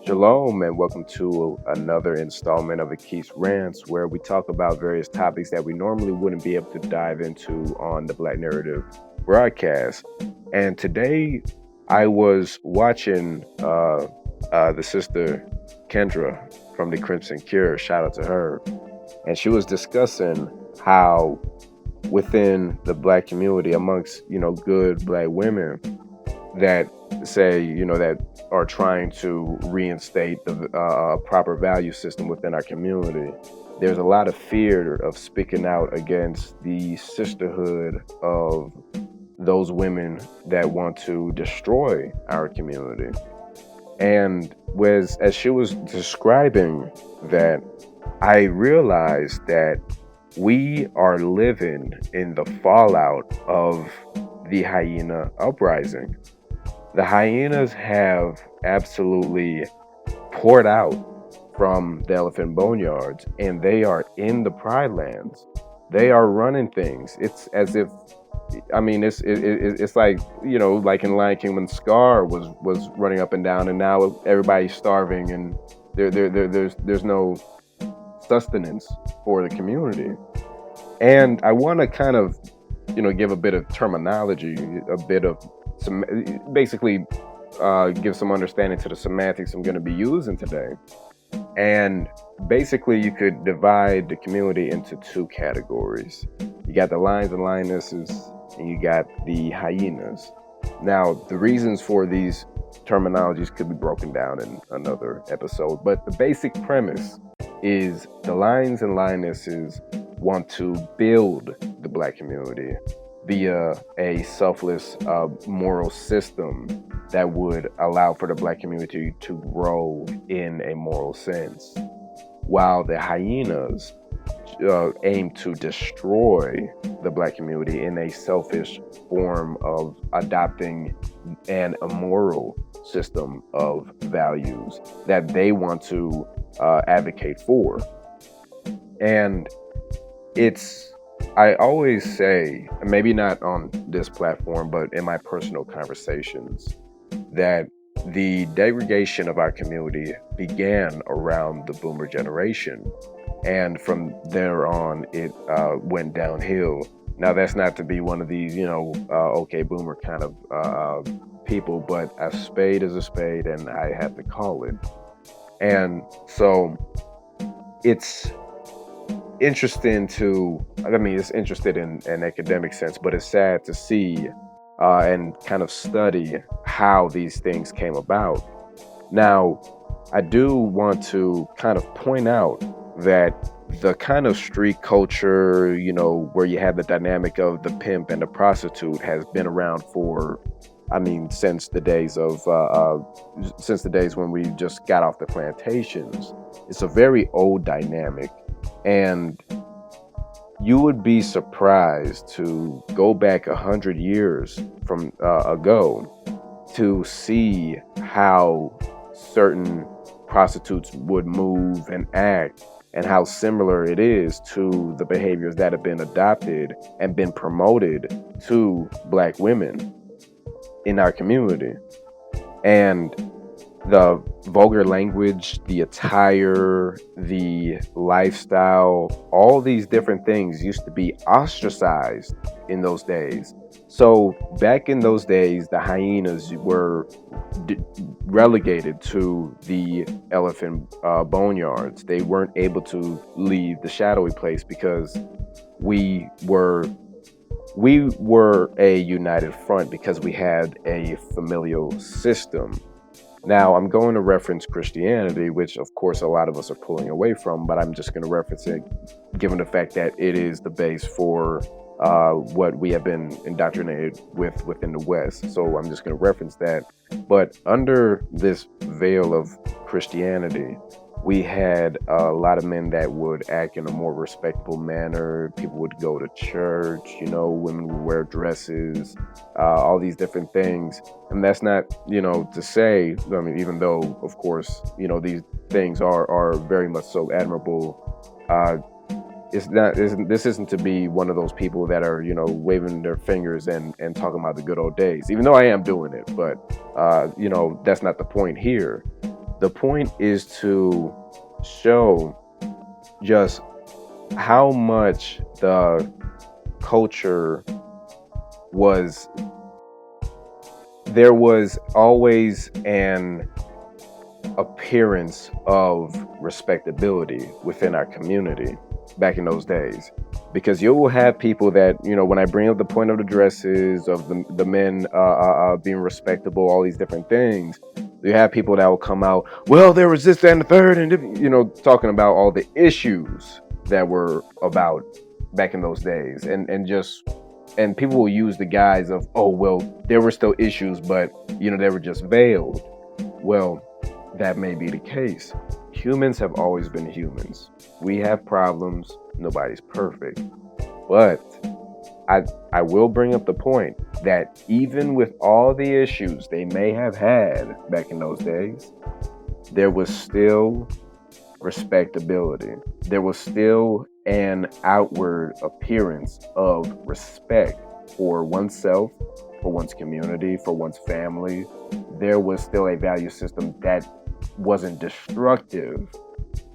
Shalom and welcome to another installment of Equis Rants, where we talk about various topics that we normally wouldn't be able to dive into on the Black Narrative broadcast. And today I was watching the sister Kendra from the Crimson Cure, shout out to her, and she was discussing how within the Black community, amongst, good Black women, that say, that are trying to reinstate the proper value system within our community. There's a lot of fear of speaking out against the sisterhood of those women that want to destroy our community. And as she was describing that, I realized that we are living in the fallout of the Hyena Uprising. The hyenas have absolutely poured out from the elephant boneyards, and they are in the pride lands. They are running things. It's as if, it's like, like in Lion King when Scar was running up and down, and now everybody's starving, and there's no sustenance for the community. And I want to kind of, give a bit of terminology, a bit of some, basically give some understanding to the semantics I'm going to be using today. And basically, you could divide the community into two categories. You got the lions and lionesses, and you got the hyenas. Now, the reasons for these terminologies could be broken down in another episode, but the basic premise is the lions and lionesses want to build the Black community via a selfless moral system that would allow for the Black community to grow in a moral sense, while the hyenas aim to destroy the Black community in a selfish form of adopting an immoral system of values that they want to advocate for. And I always say, maybe not on this platform, but in my personal conversations, that the degradation of our community began around the boomer generation. And from there on, it went downhill. Now, that's not to be one of these, okay, boomer kind of people, but a spade is a spade, and I have to call it. And so it's interesting it's interested in an academic sense, but it's sad to see and kind of study how these things came about. Now, I do want to kind of point out that the kind of street culture, where you have the dynamic of the pimp and the prostitute has been around for, since the days when we just got off the plantations. It's a very old dynamic. And you would be surprised to go back 100 years from ago to see how certain prostitutes would move and act, and how similar it is to the behaviors that have been adopted and been promoted to Black women in our community. And the vulgar language, the attire, the lifestyle, all these different things used to be ostracized in those days. So back in those days, the hyenas were relegated to the elephant boneyards. They weren't able to leave the shadowy place because we were a united front, because we had a familial system. Now, I'm going to reference Christianity, which of course a lot of us are pulling away from, but I'm just going to reference it given the fact that it is the base for what we have been indoctrinated within the West. So I'm just going to reference that. But under this veil of Christianity, we had a lot of men that would act in a more respectable manner. People would go to church, women would wear dresses, all these different things. And that's not, to say, even though, of course, these things are very much so admirable. This isn't to be one of those people that are, waving their fingers and talking about the good old days, even though I am doing it. But, that's not the point here. The point is to show just how much the culture was, there was always an appearance of respectability within our community back in those days. Because you will have people that, when I bring up the point of the dresses, of the men being respectable, all these different things, you have people that will come out, well, there was this, that, and the third, and, talking about all the issues that were about back in those days. And people will use the guise of, oh, well, there were still issues, but, they were just veiled. Well, that may be the case. Humans have always been humans. We have problems. Nobody's perfect. But I will bring up the point that even with all the issues they may have had back in those days, there was still respectability. There was still an outward appearance of respect for oneself, for one's community, for one's family. There was still a value system that wasn't destructive.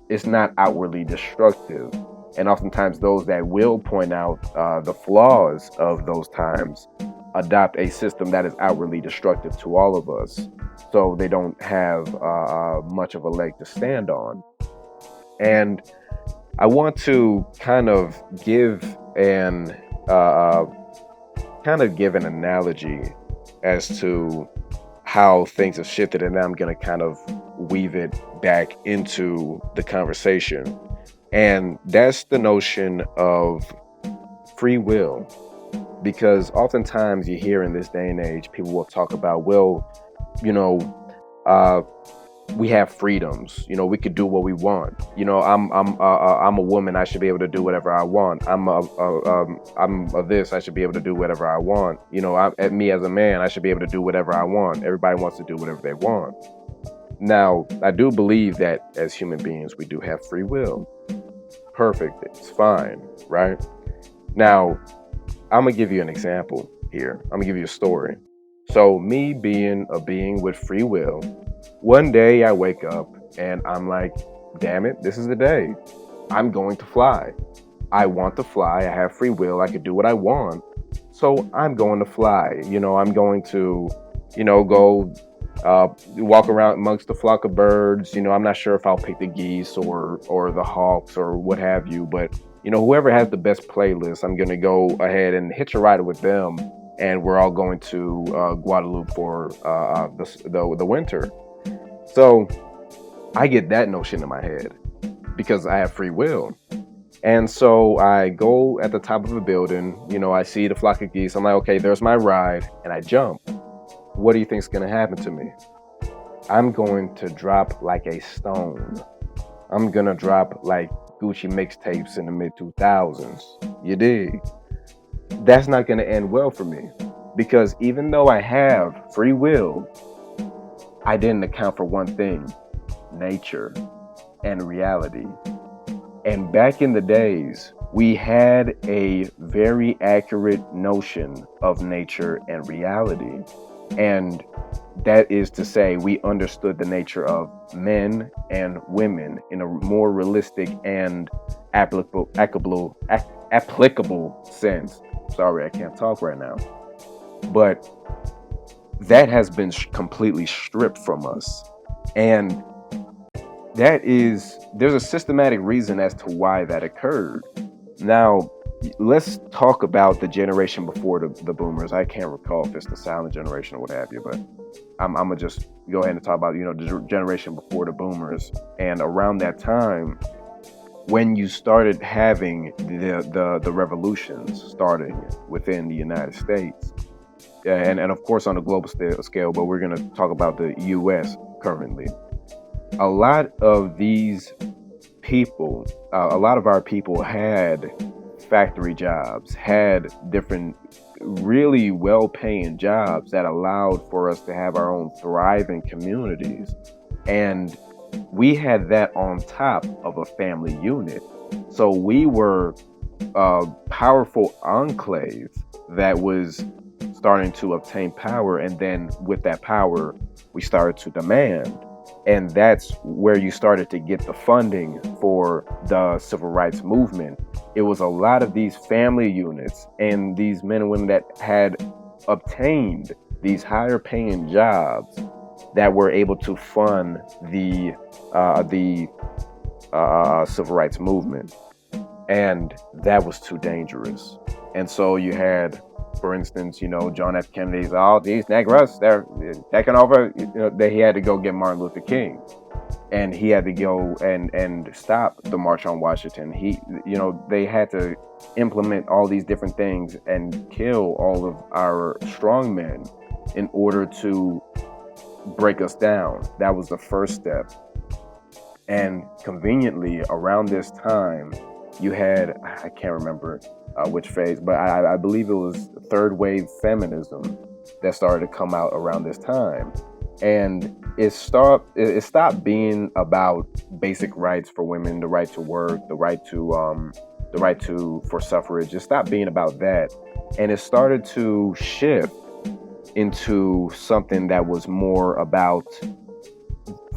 It's not outwardly destructive. And oftentimes those that will point out the flaws of those times adopt a system that is outwardly destructive to all of us, so they don't have much of a leg to stand on. And I want to kind of give an analogy as to how things have shifted, and I'm going to kind of weave it back into the conversation. And that's the notion of free will. Because oftentimes you hear in this day and age, people will talk about, well, we have freedoms. We could do what we want. I'm a woman. I should be able to do whatever I want. I'm a this. I should be able to do whatever I want. Me as a man, I should be able to do whatever I want. Everybody wants to do whatever they want. Now, I do believe that as human beings, we do have free will. Perfect. It's fine, right? Now, I'm gonna give you an example here. I'm gonna give you a story. So, me being a being with free will, one day I wake up and I'm like, damn it, this is the day. I'm going to fly. I want to fly. I have free will. I could do what I want. So I'm going to fly. I'm going to, go walk around amongst the flock of birds. I'm not sure if I'll pick the geese or the hawks or what have you, but whoever has the best playlist, I'm going to go ahead and hitch a ride with them, and we're all going to Guadeloupe for the winter. So I get that notion in my head because I have free will. And so I go at the top of a building, I see the flock of geese. I'm like, okay, there's my ride, and I jump. What do you think's going to happen to me? I'm going to drop like a stone. I'm going to drop like Gucci mixtapes in the mid 2000s. You dig? That's not going to end well for me, because even though I have free will, I didn't account for one thing: nature and reality. And back in the days, we had a very accurate notion of nature and reality. And that is to say, we understood the nature of men and women in a more realistic and applicable sense. Sorry, I can't talk right now. But that has been completely stripped from us. And there's a systematic reason as to why that occurred. Now, let's talk about the generation before the boomers. I can't recall if it's the silent generation or what have you, but I'm gonna just go ahead and talk about, the generation before the boomers. And around that time, when you started having the revolutions starting within the United States, and of course on a global scale, but we're going to talk about the U.S. currently. A lot of these people, a lot of our people had factory jobs, had different really well-paying jobs that allowed for us to have our own thriving communities. And we had that on top of a family unit. So we were a powerful enclave that was starting to obtain power. And then with that power, we started to demand. And that's where you started to get the funding for the civil rights movement. It was a lot of these family units and these men and women that had obtained these higher paying jobs that were able to fund the civil rights movement. And that was too dangerous. And so you had, for instance, John F. Kennedy's, all these Negroes, they're taking over. He had to go get Martin Luther King, and he had to go and stop the March on Washington. They had to implement all these different things and kill all of our strong men in order to break us down. That was the first step. And conveniently, around this time, you had, I can't remember which phase, but I believe it was third wave feminism that started to come out around this time. And it stopped being about basic rights for women, the right to work, the right for suffrage. It stopped being about that. And it started to shift into something that was more about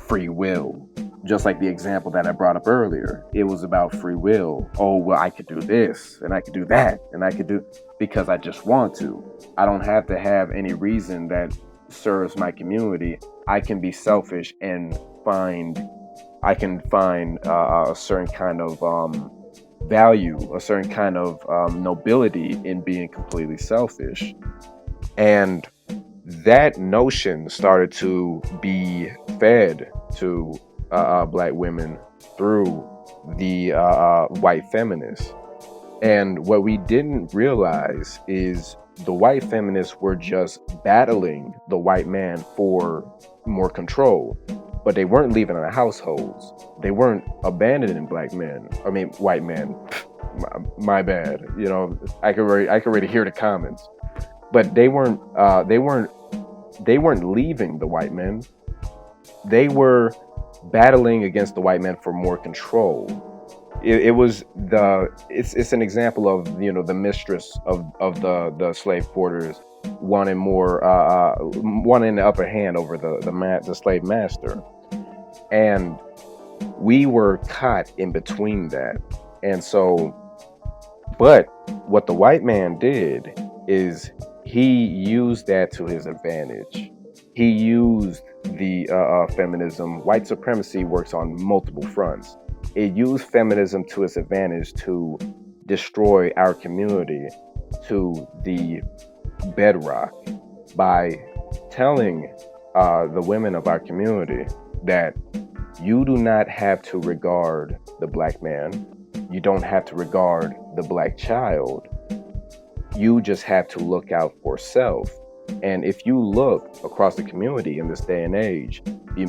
free will. Just like the example that I brought up earlier, it was about free will. Oh, well, I could do this and I could do that and I could do because I just want to. I don't have to have any reason that serves my community. I can be selfish and find a certain kind of value, a certain kind of nobility in being completely selfish. And that notion started to be fed to Black women through the white feminists. And what we didn't realize is the white feminists were just battling the white man for more control, but they weren't leaving their households. They weren't abandoning white men. My bad. I could already hear the comments, but they weren't leaving the white men. They were battling against the white man for more control. It's an example of the mistress of the slave quarters wanting the upper hand over the slave master, and we were caught in between that. And so, but what the white man did is he used that to his advantage. He used the feminism. White supremacy works on multiple fronts. It used feminism to its advantage to destroy our community to the bedrock by telling the women of our community that you do not have to regard the Black man. You don't have to regard the Black child. You just have to look out for self. And if you look across the community in this day and age, I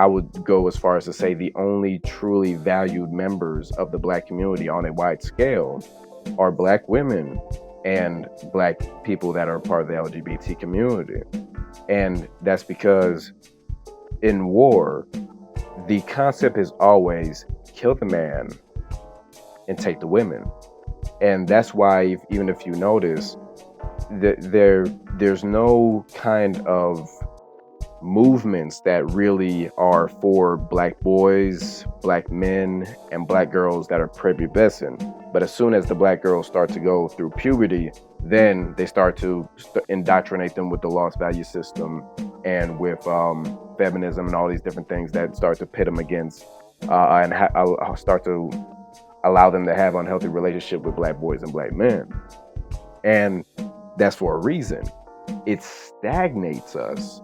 would go as far as to say the only truly valued members of the Black community on a wide scale are Black women and Black people that are part of the LGBT community. And that's because in war, the concept is always kill the man and take the women. And that's why, even if you notice, there's no kind of movements that really are for Black boys, Black men, and Black girls that are prepubescent. But as soon as the Black girls start to go through puberty, then they start to indoctrinate them with the lost value system and with feminism and all these different things that start to pit them against and start to allow them to have unhealthy relationship with Black boys and Black men. And that's for a reason. It stagnates us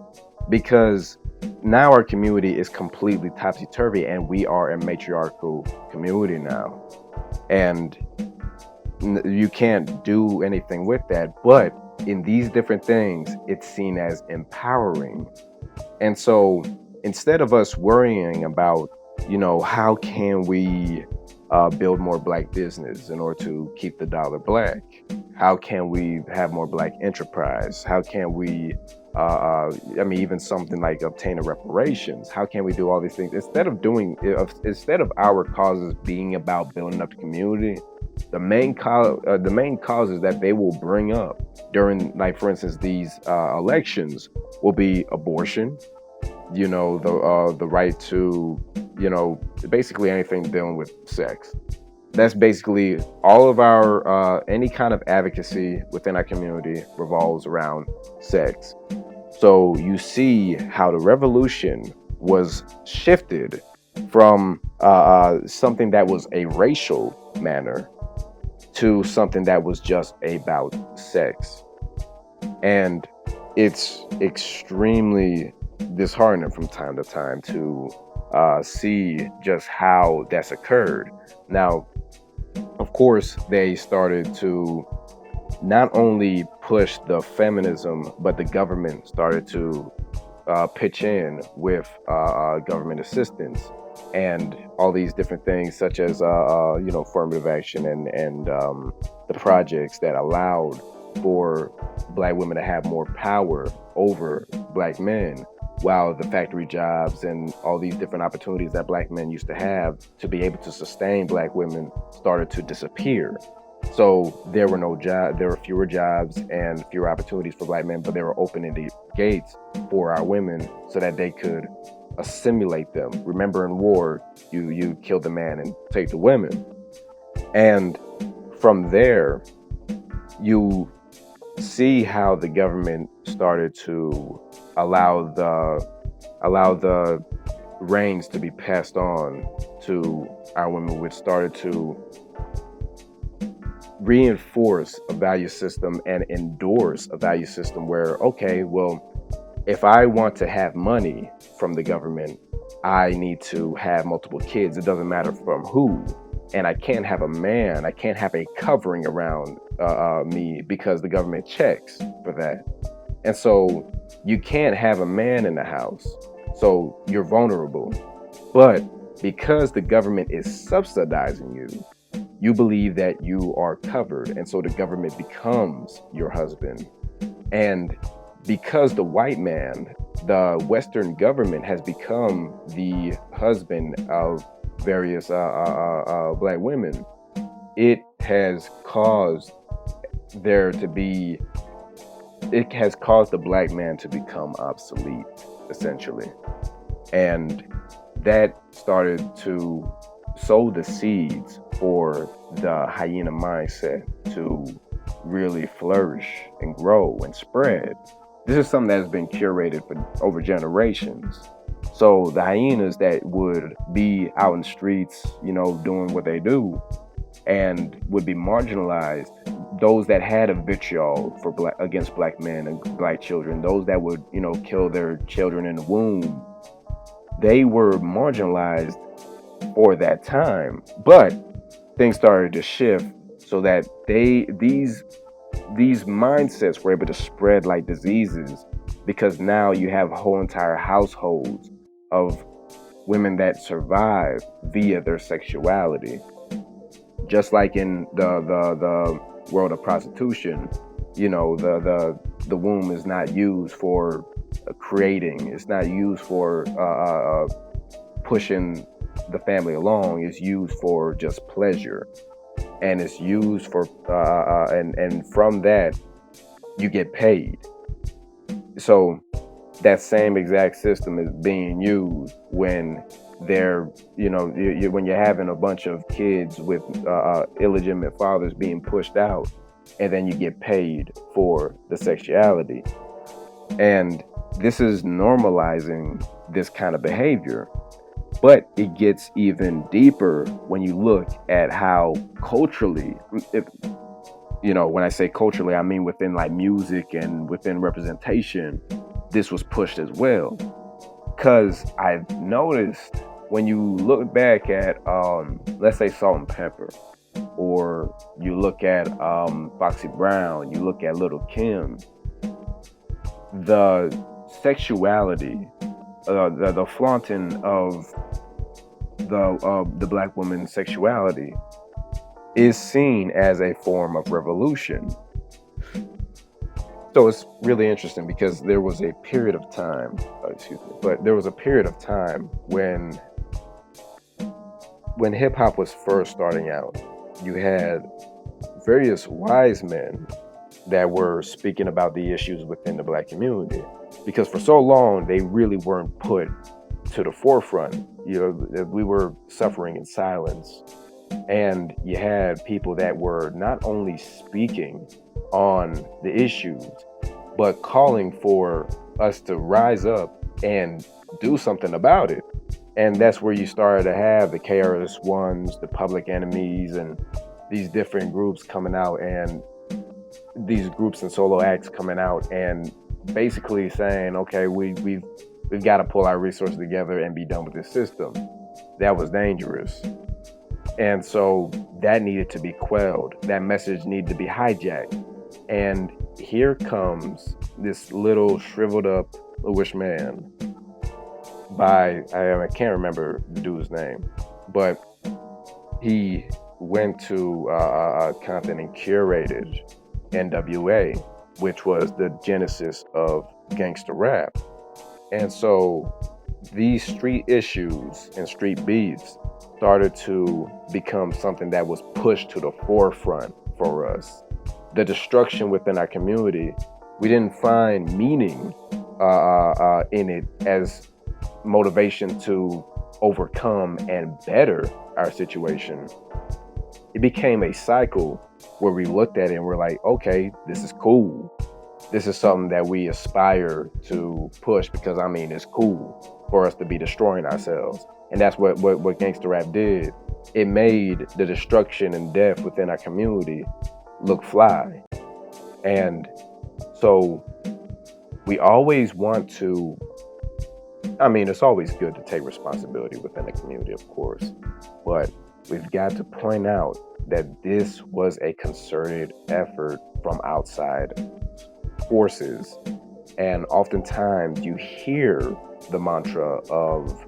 because now our community is completely topsy-turvy and we are a matriarchal community now. And you can't do anything with that. But in these different things, it's seen as empowering. And so instead of us worrying about, how can we build more Black business in order to keep the dollar Black? How can we have more Black enterprise? How can we, even something like obtain a reparations? How can we do all these things? Instead of our causes being about building up the community, the main causes that they will bring up during, like, for instance, these elections will be abortion, the right to, basically anything dealing with sex. That's basically all of our any kind of advocacy within our community revolves around sex. So you see how the revolution was shifted from something that was a racial manner to something that was just about sex. And it's extremely disheartening from time to time to see just how that's occurred. Now, of course, they started to not only push the feminism, but the government started to pitch in with government assistance and all these different things, such as affirmative action and the projects that allowed for Black women to have more power over Black men, while the factory jobs and all these different opportunities that Black men used to have to be able to sustain Black women started to disappear. So there were no job, there were fewer jobs and fewer opportunities for Black men, but they were opening the gates for our women so that they could assimilate them. Remember, in war, you kill the man and take the women. And from there, you see how the government started to allow the reins to be passed on to our women, which started to reinforce a value system and endorse a value system where, okay, well, if I want to have money from the government, I need to have multiple kids. It doesn't matter from who. And I can't have a man, I can't have a covering around me because the government checks for that. And so you can't have a man in the house. So you're vulnerable. But because the government is subsidizing you, you believe that you are covered. And so the government becomes your husband. And because the white man, the Western government, has become the husband of various Black women, it has caused the Black man to become obsolete, essentially. And that started to sow the seeds for the hyena mindset to really flourish and grow and spread. This is something that has been curated for over generations. So the hyenas that would be out in the streets, doing what they do and would be marginalized, those that had a vitriol against Black men and Black children, those that would, kill their children in the womb, they were marginalized for that time. But things started to shift so that these mindsets were able to spread like diseases, because now you have whole entire households of women that survive via their sexuality. Just like in the world of prostitution, the womb is not used for creating. It's not used for pushing the family along. It's used for just pleasure, and it's used for and from that you get paid. So that same exact system is being used when when you're having a bunch of kids with illegitimate fathers being pushed out, and then you get paid for the sexuality. And this is normalizing this kind of behavior. But it gets even deeper when you look at how culturally, when I say culturally, I mean within like music and within representation, this was pushed as well. Because I've noticed when you look back at, let's say, Salt and Pepper, or you look at Foxy Brown, you look at Little Kim, the sexuality, the flaunting of the Black woman's sexuality is seen as a form of revolution. So it's really interesting because there was a period of time, when hip hop was first starting out. You had various wise men that were speaking about the issues within the Black community. because for so long they really weren't put to the forefront. We were suffering in silence, and you had people that were not only speaking on the issues, but calling for us to rise up and do something about it. And that's where you started to have the KRS Ones, the Public Enemies, and these different groups coming out, and these groups and solo acts coming out and basically saying, okay, we've got to pull our resources together and be done with this system. That was dangerous. And so that needed to be quelled. That message needed to be hijacked. And here comes this little shriveled up bluish man by, I can't remember the dude's name, but he went to Compton and curated NWA, which was the genesis of gangster rap. And so these street issues and street beefs started to become something that was pushed to the forefront for us. The destruction within our community, we didn't find meaning in it as motivation to overcome and better our situation. It became a cycle where we looked at it and we're like, okay, this is cool. This is something that we aspire to push because, I mean, it's cool for us to be destroying ourselves. And that's what gangster rap did. It made the destruction and death within our community look fly. And so we always want to, I mean, it's always good to take responsibility within the community, of course, but we've got to point out that this was a concerted effort from outside forces. And oftentimes you hear the mantra of,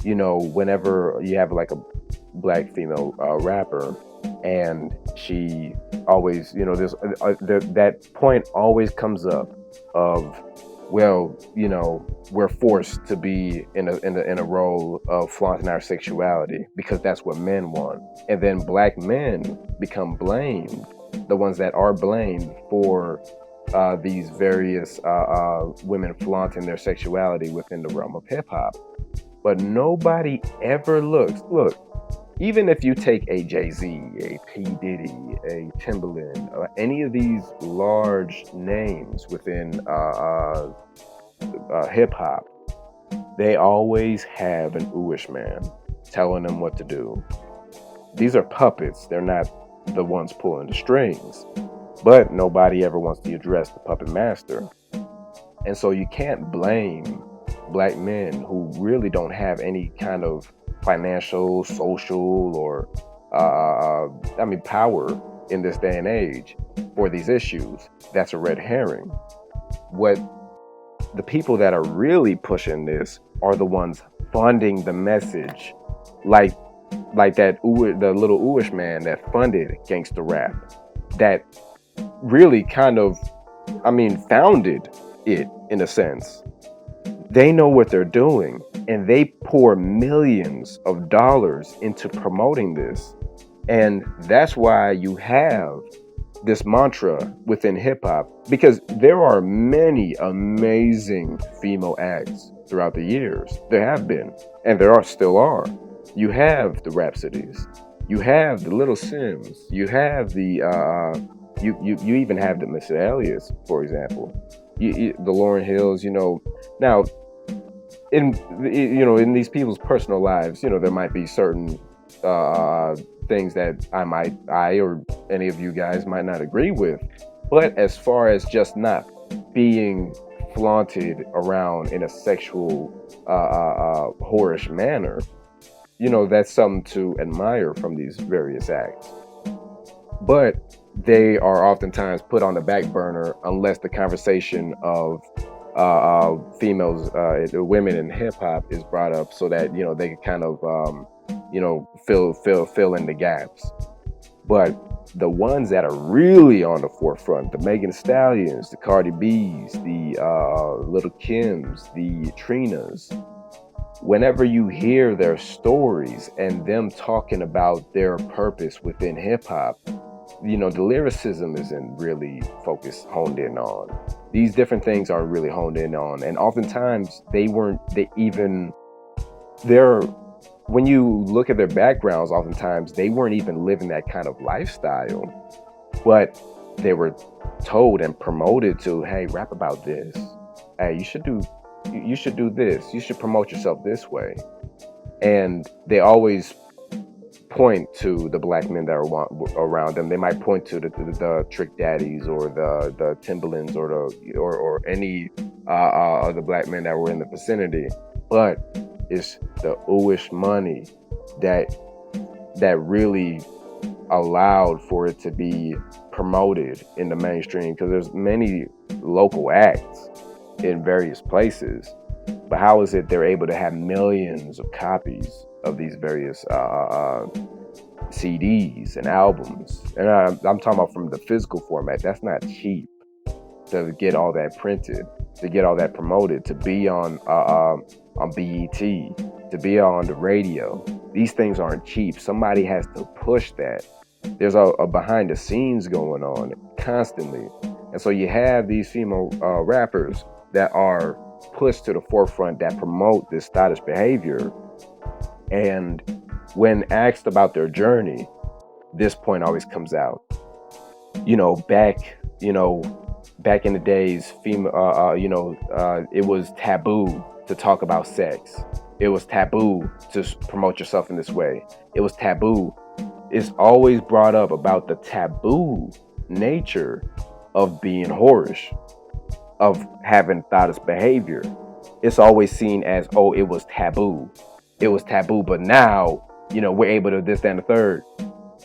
whenever you have like a black female rapper, and she always, there's that point always comes up of, well, we're forced to be in a role of flaunting our sexuality because that's what men want. And then black men become blamed, the ones that are blamed for these various women flaunting their sexuality within the realm of hip hop. But nobody ever look, even if you take a Jay-Z, a P. Diddy, a Timbaland, any of these large names within hip hop, they always have an ooish man telling them what to do. These are puppets. They're not the ones pulling the strings. But nobody ever wants to address the puppet master. And so you can't blame black men who really don't have any kind of financial, social, or power in this day and age for these issues. That's a red herring. What the people that are really pushing this are the ones funding the message, like the little ooish man that funded gangster rap, that really kind of, founded it in a sense. They know what they're doing, and they pour millions of dollars into promoting this. And that's why you have this mantra within hip hop, because there are many amazing female acts throughout the years. There have been, and there still are. You have the Rhapsodies, you have the Little Sims, you have the you even have the Miss Elliotts, for example. The Lauryn Hills. Now in these people's personal lives, there might be certain things that I or any of you guys might not agree with. But as far as just not being flaunted around in a sexual, whorish manner, that's something to admire from these various acts. But they are oftentimes put on the back burner unless the conversation of females, women in hip hop is brought up, so that they can kind of fill in the gaps. But the ones that are really on the forefront, the Megan Thee Stallions, the Cardi B's, the Little Kims, the Trinas, whenever you hear their stories and them talking about their purpose within hip hop, the lyricism isn't really honed in on. These different things aren't really honed in on, and oftentimes they even they're when you look at their backgrounds, oftentimes they weren't even living that kind of lifestyle, but they were told and promoted to, hey, rap about this. Hey, you should do this. You should promote yourself this way. And they always point to the black men that are around them. They might point to the Trick Daddies or the Timberlands or any of the black men that were in the vicinity, but it's the ooish money that really allowed for it to be promoted in the mainstream, because there's many local acts in various places, but how is it they're able to have millions of copies of these various CDs and albums? And I'm talking about from the physical format. That's not cheap to get all that printed, to get all that promoted, to be on BET, to be on the radio. These things aren't cheap. Somebody has to push that. There's a behind the scenes going on constantly. And so you have these female rappers that are pushed to the forefront, that promote this stylish behavior. And when asked about their journey, this point always comes out. Back in the days, it was taboo to talk about sex. It was taboo to promote yourself in this way. It was taboo. It's always brought up about the taboo nature of being whorish, of having thoughtless behavior. It's always seen as, oh, it was taboo. It was taboo, but now, we're able to this, that, and the third.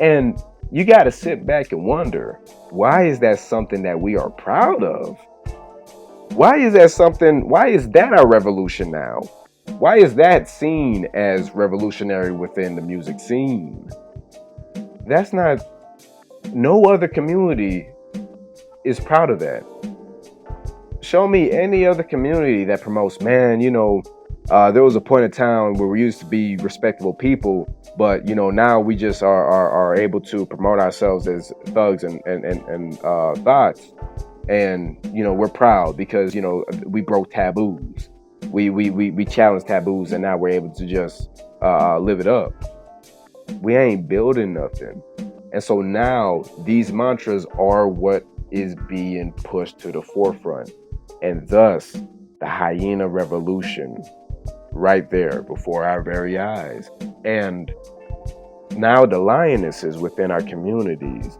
And you got to sit back and wonder, why is that something that we are proud of? Why is that our revolution now? Why is that seen as revolutionary within the music scene? That's not, no other community is proud of that. Show me any other community that promotes, man, there was a point in time where we used to be respectable people, but now we just are able to promote ourselves as thugs and thoughts, and we're proud because we broke taboos, we challenged taboos, and now we're able to just live it up. We ain't building nothing, and so now these mantras are what is being pushed to the forefront, and thus the hyena revolution right there before our very eyes. And now the lionesses within our community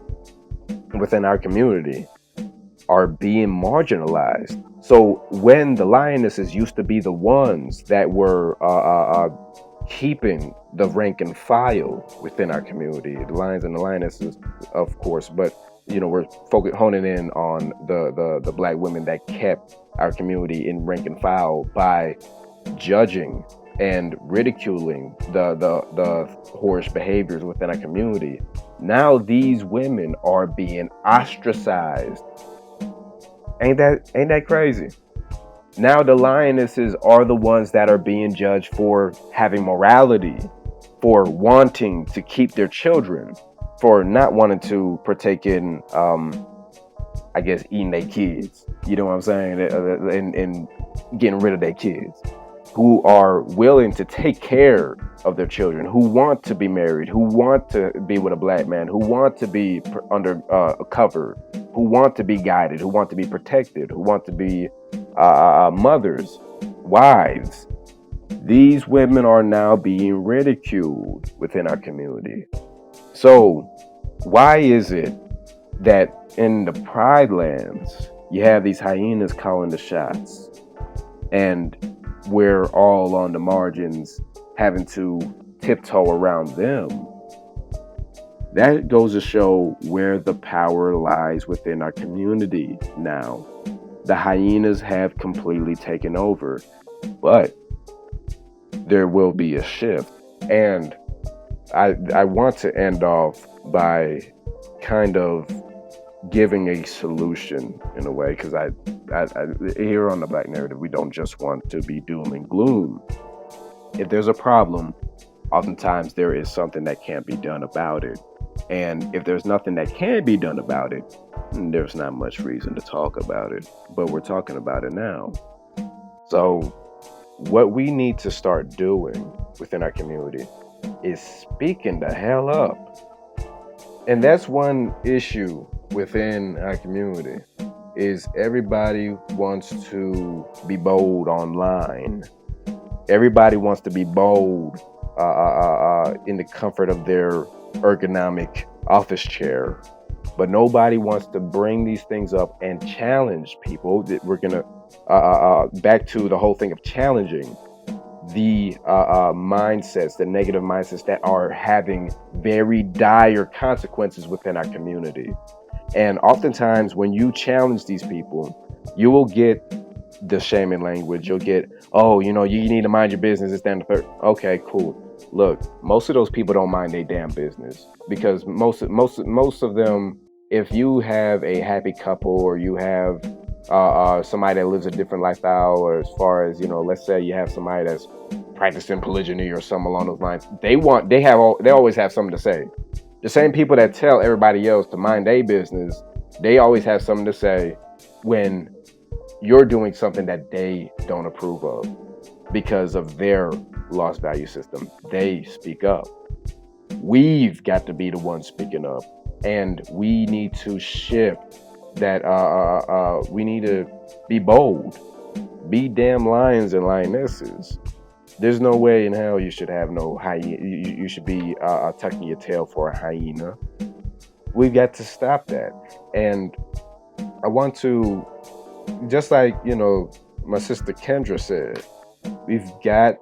are being marginalized. So when the lionesses used to be the ones that were keeping the rank and file within our community, the lions and the lionesses, of course, but we're honing in on the black women that kept our community in rank and file by judging and ridiculing the whorish behaviors within our community. Now these women are being ostracized. Ain't that crazy? Now the lionesses are the ones that are being judged for having morality, for wanting to keep their children, for not wanting to partake in, eating their kids. You know what I'm saying? And getting rid of their kids, who are willing to take care of their children, who want to be married, who want to be with a black man, who want to be under cover, who want to be guided, who want to be protected, who want to be mothers, wives. These women are now being ridiculed within our community. So why is it that in the Pride lands, you have these hyenas calling the shots, and we're all on the margins having to tiptoe around them? That goes to show where the power lies within our community now. The hyenas have completely taken over, but there will be a shift. And I want to end off by kind of giving a solution in a way, because I here on the Black Narrative, we don't just want to be doom and gloom. If there's a problem, oftentimes there is something that can't be done about it. And if there's nothing that can be done about it, there's not much reason to talk about it. But we're talking about it now. So, what we need to start doing within our community is speaking the hell up. And that's one issue within our community is everybody wants to be bold online. Everybody wants to be bold in the comfort of their ergonomic office chair, but nobody wants to bring these things up and challenge people. That we're gonna back to the whole thing of challenging the mindsets, the negative mindsets that are having very dire consequences within our community. And oftentimes, when you challenge these people, you will get the shaming language. You'll get, oh, you need to mind your business. It's down the third. Okay, cool. Look, most of those people don't mind their damn business because most of them, if you have a happy couple or you have somebody that lives a different lifestyle, or as far as let's say you have somebody that's practicing polygyny or something along those lines, they always have something to say. The same people that tell everybody else to mind their business, they always have something to say when you're doing something that they don't approve of because of their lost value system. They speak up. We've got to be the ones speaking up, and we need to shift that. We need to be bold, be damn lions and lionesses. There's no way in hell you should have no hyena. You should be tucking your tail for a hyena. We've got to stop that, and I want to, just like my sister Kendra said, we've got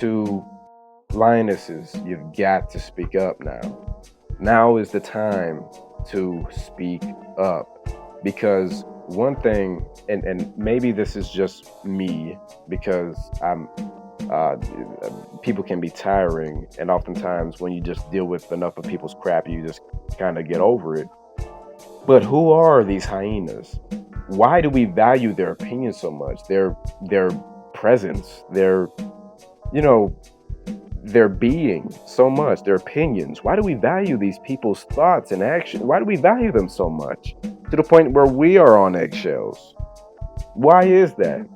to, lionesses, you've got to speak up now. Now is the time to speak up, because one thing, and maybe this is just me, because people can be tiring, and oftentimes when you just deal with enough of people's crap, you just kind of get over it. But who are these hyenas? Why do we value their opinion so much? Their presence, their being so much, their opinions. Why do we value these people's thoughts and actions? Why do we value them so much to the point where we are on eggshells? Why is that?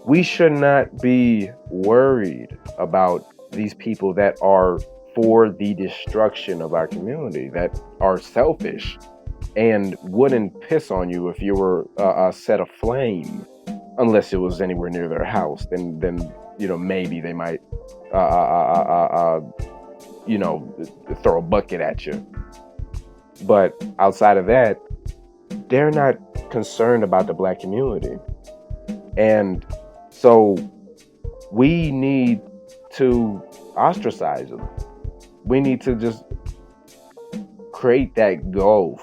We should not be worried about these people that are for the destruction of our community, that are selfish and wouldn't piss on you if you were set aflame, unless it was anywhere near their house. Then maybe they might throw a bucket at you. But outside of that, they're not concerned about the Black community. And so we need to ostracize them. We need to just create that gulf,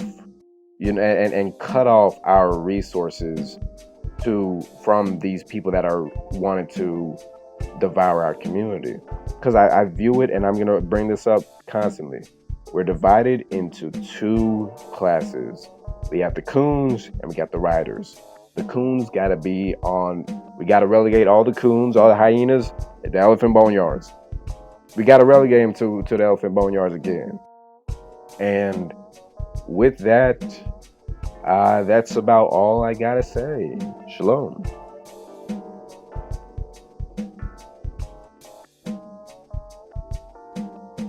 and cut off our resources from these people that are wanting to devour our community. Because I view it, and I'm going to bring this up constantly. We're divided into two classes. We have the coons and we got the riders. The coons got to be on, we got to relegate all the coons, all the hyenas at the elephant boneyards. We got to relegate them to the elephant boneyards again. And with that, that's about all I got to say. Shalom.